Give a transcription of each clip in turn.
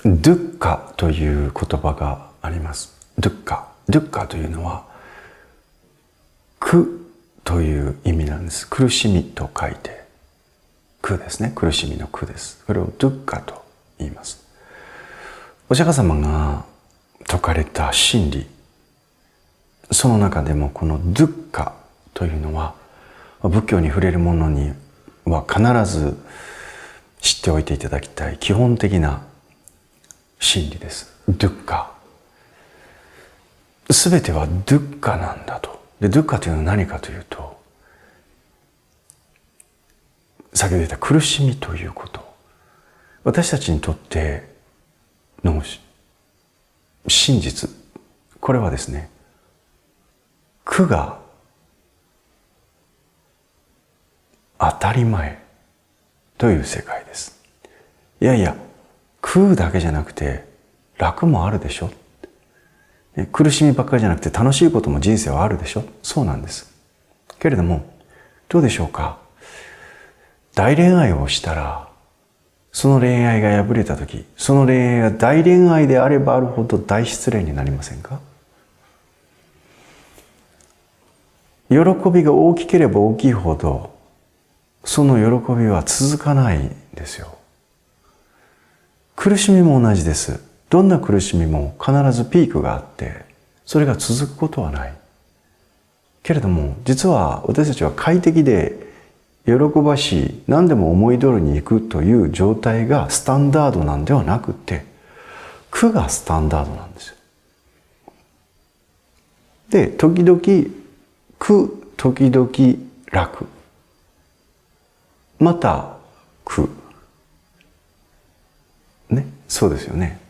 ドゥッカという言葉があります。ドゥッカ。ドゥッカというのは苦という意味なんです。苦しみと書いて苦ですね。苦しみの苦です。これをドゥッカと言います。お釈迦様が説かれた真理、その中でもこのドゥッカというのは仏教に触れる者には必ず知っておいていただきたい基本的な真理です。ドゥッカ。すべてはドゥッカなんだと。で、ドゥッカというのは何かというと、先ほど言った苦しみということ。私たちにとっての真実、これはですね、苦が当たり前という世界です。いやいや、苦だけじゃなくて楽もあるでしょ。苦しみばっかりじゃなくて楽しいことも人生はあるでしょ。そうなんです。けれども、どうでしょうか。大恋愛をしたら、その恋愛が破れたとき、その恋愛が大恋愛であればあるほど大失恋になりませんか。喜びが大きければ大きいほど、その喜びは続かないんですよ。苦しみも同じです。どんな苦しみも必ずピークがあって、それが続くことはない。けれども、実は私たちは快適で喜ばしい、何でも思い通りに行くという状態がスタンダードなんではなくて、苦がスタンダードなんですよ。で、時々苦、時々楽。また苦。ね、そうですよね。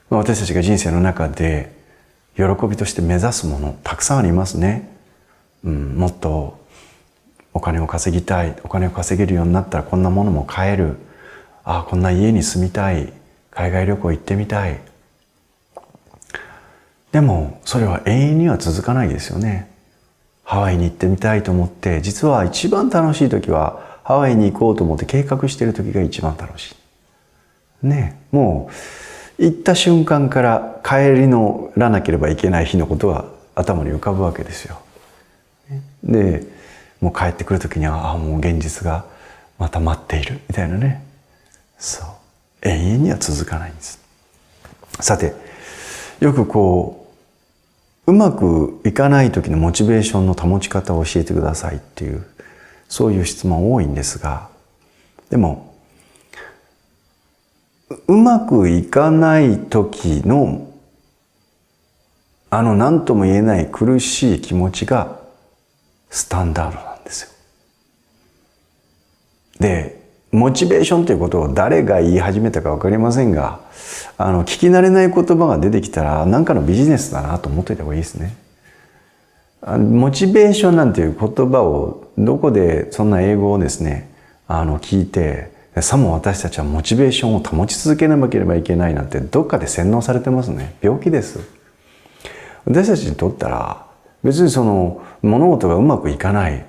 私たちが人生の中で喜びとして目指すものたくさんありますね。もっとお金を稼ぎたい。お金を稼げるようになったらこんなものも買える。ああ、こんな家に住みたい。海外旅行行ってみたい。でもそれは永遠には続かないですよね。ハワイに行ってみたいと思って、実は一番楽しい時はハワイに行こうと思って計画している時が一番楽しい。ね、もう行った瞬間から帰りのらなければいけない日のことが頭に浮かぶわけですよ。で、もう帰ってくる時には、もう現実がまた待っているみたいなね。そう。永遠には続かないんです。さて、よくうまくいかない時のモチベーションの保ち方を教えてくださいっていう、そういう質問多いんですが、でも、うまくいかない時の何とも言えない苦しい気持ちがスタンダードなんですよ。で、モチベーションということを誰が言い始めたかわかりませんが、聞き慣れない言葉が出てきたら何かのビジネスだなと思っておいた方がいいですね。モチベーションなんていう言葉をどこでそんな英語をですね、聞いて、さも私たちはモチベーションを保ち続けなければいけないなんてどっかで洗脳されてますね。病気です。私たちにとったら別に物事がうまくいかない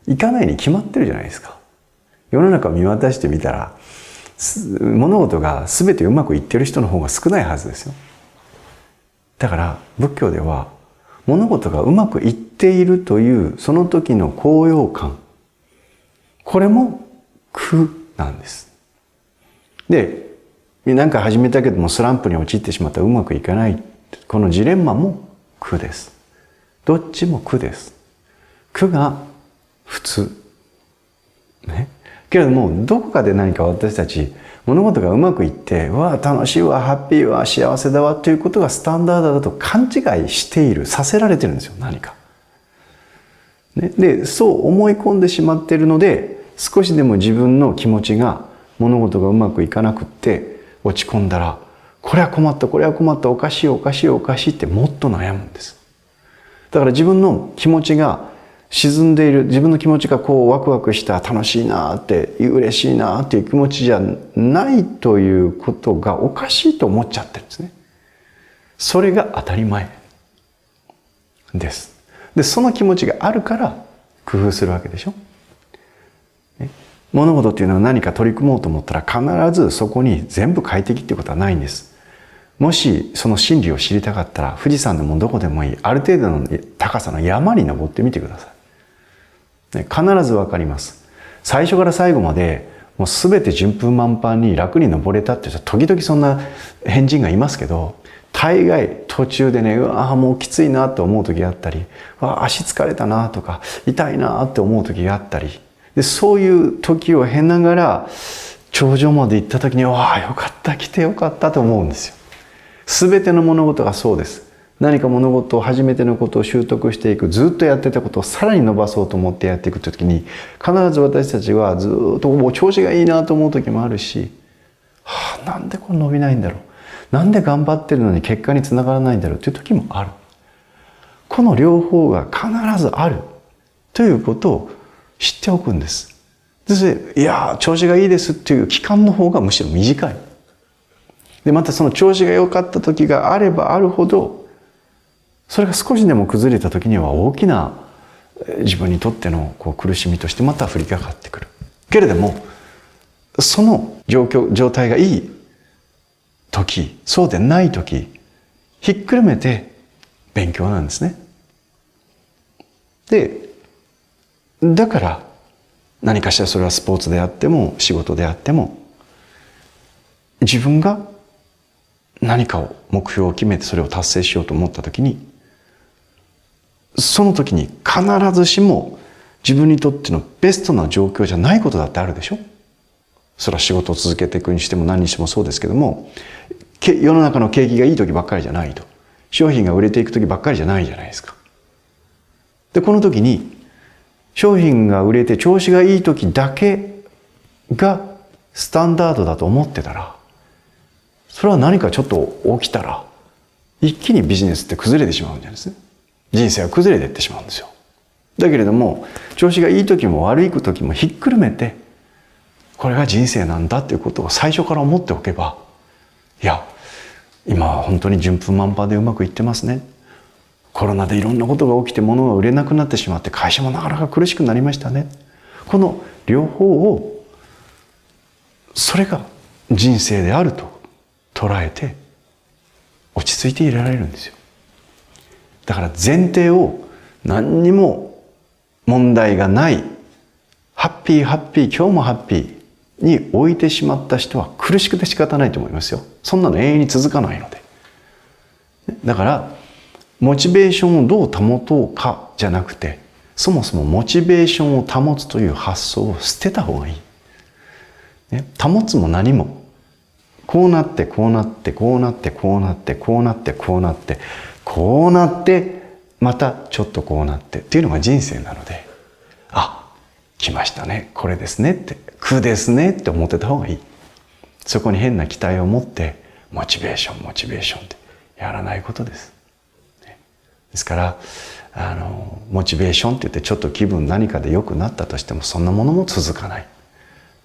に決まってるじゃないですか。世の中を見渡してみたら物事が全てうまくいってる人の方が少ないはずですよ。だから仏教では物事がうまくいっているというその時の高揚感、これも苦なんです。で、何か始めたけどもスランプに陥ってしまったらうまくいかない。このジレンマも苦です。どっちも苦です。苦が普通。ね。けれども、どこかで何か私たち、物事がうまくいって、わあ、楽しいわ、ハッピーわ、幸せだわ、ということがスタンダードだと勘違いしている、させられてるんですよ、何か。ね。で、そう思い込んでしまっているので、少しでも自分の気持ちが、物事がうまくいかなくって、落ち込んだら、これは困った、これは困った、おかしい、おかしい、おかしいってもっと悩むんです。だから自分の気持ちが沈んでいる、自分の気持ちがワクワクした、楽しいなって、嬉しいなっていう気持ちじゃないということがおかしいと思っちゃってるんですね。それが当たり前です。で、その気持ちがあるから工夫するわけでしょ。ね、物事っていうのは何か取り組もうと思ったら必ずそこに全部快適っていうことはないんです。もしその真理を知りたかったら富士山でもどこでもいい、ある程度の高さの山に登ってみてください。ね、必ずわかります。最初から最後までもう全て順風満帆に楽に登れたって時々そんな変人がいますけど、大概途中でね、うわもうきついなって思う時があったり、足疲れたなとか痛いなって思う時があったり、でそういう時を経ながら頂上まで行った時に、わあよかった、来てよかったと思うんですよ。全ての物事がそうです。何か物事を初めてのことを習得していく、ずっとやってたことをさらに伸ばそうと思ってやっていくときに、必ず私たちはずっともう調子がいいなと思う時もあるし、なんでこれ伸びないんだろう、なんで頑張ってるのに結果につながらないんだろうという時もある。この両方が必ずあるということを知っておくんです。いや調子がいいですっていう期間の方がむしろ短い。でまたその調子が良かった時があればあるほど、それが少しでも崩れた時には大きな自分にとっての苦しみとしてまた降りかかってくる。けれどもその状態がいい時、そうでない時、ひっくるめて勉強なんですね。でだから何かしらそれはスポーツであっても仕事であっても、自分が何かを目標を決めてそれを達成しようと思った時に、その時に必ずしも自分にとってのベストな状況じゃないことだってあるでしょ。それは仕事を続けていくにしても何にしてもそうですけども、世の中の景気がいい時ばっかりじゃないと、商品が売れていく時ばっかりじゃないじゃないですか。でこの時に商品が売れて調子がいい時だけがスタンダードだと思ってたら、それは何かちょっと起きたら一気にビジネスって崩れてしまうんじゃないですね。人生は崩れていってしまうんですよ。だけれども調子がいい時も悪い時もひっくるめて、これが人生なんだということを最初から思っておけば、いや今は本当に順風満帆でうまくいってますね、コロナでいろんなことが起きて物が売れなくなってしまって会社もなかなか苦しくなりましたね、この両方をそれが人生であると捉えて落ち着いていられるんですよ。だから前提を何にも問題がない、ハッピーハッピー今日もハッピーに置いてしまった人は苦しくて仕方ないと思いますよ。そんなの永遠に続かないので。だからモチベーションをどう保とうかじゃなくて、そもそもモチベーションを保つという発想を捨てた方がいい。保つも何もこうなってこうなってこうなってこうなってこうなってこうなってこうなってまたちょっとこうなってっていうのが人生なので、来ましたね、これですねって、苦ですねって思ってた方がいい。そこに変な期待を持ってモチベーションってやらないことです。ですからモチベーションって言ってちょっと気分何かで良くなったとしてもそんなものも続かない。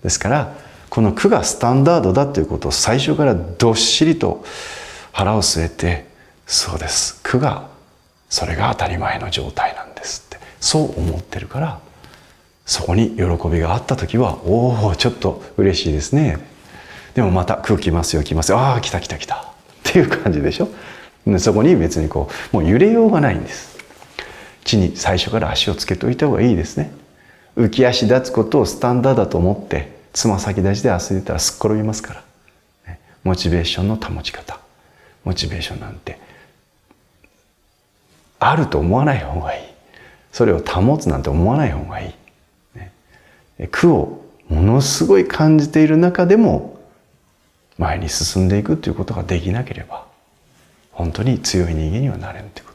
ですからこの苦がスタンダードだということを最初からどっしりと腹を据えて、そうです、苦がそれが当たり前の状態なんですってそう思ってるから、そこに喜びがあった時はちょっと嬉しいですね、でもまた苦来ますよ来たっていう感じでしょ。そこに別にもう揺れようがないんです。地に最初から足をつけておいた方がいいですね。浮き足立つことをスタンダードだと思ってつま先立ちで遊んでたらすっ転びますから、モチベーションの保ち方、モチベーションなんてあると思わない方がいい。それを保つなんて思わない方がいい。苦をものすごい感じている中でも前に進んでいくということができなければ本当に強い人間にはなれんということ。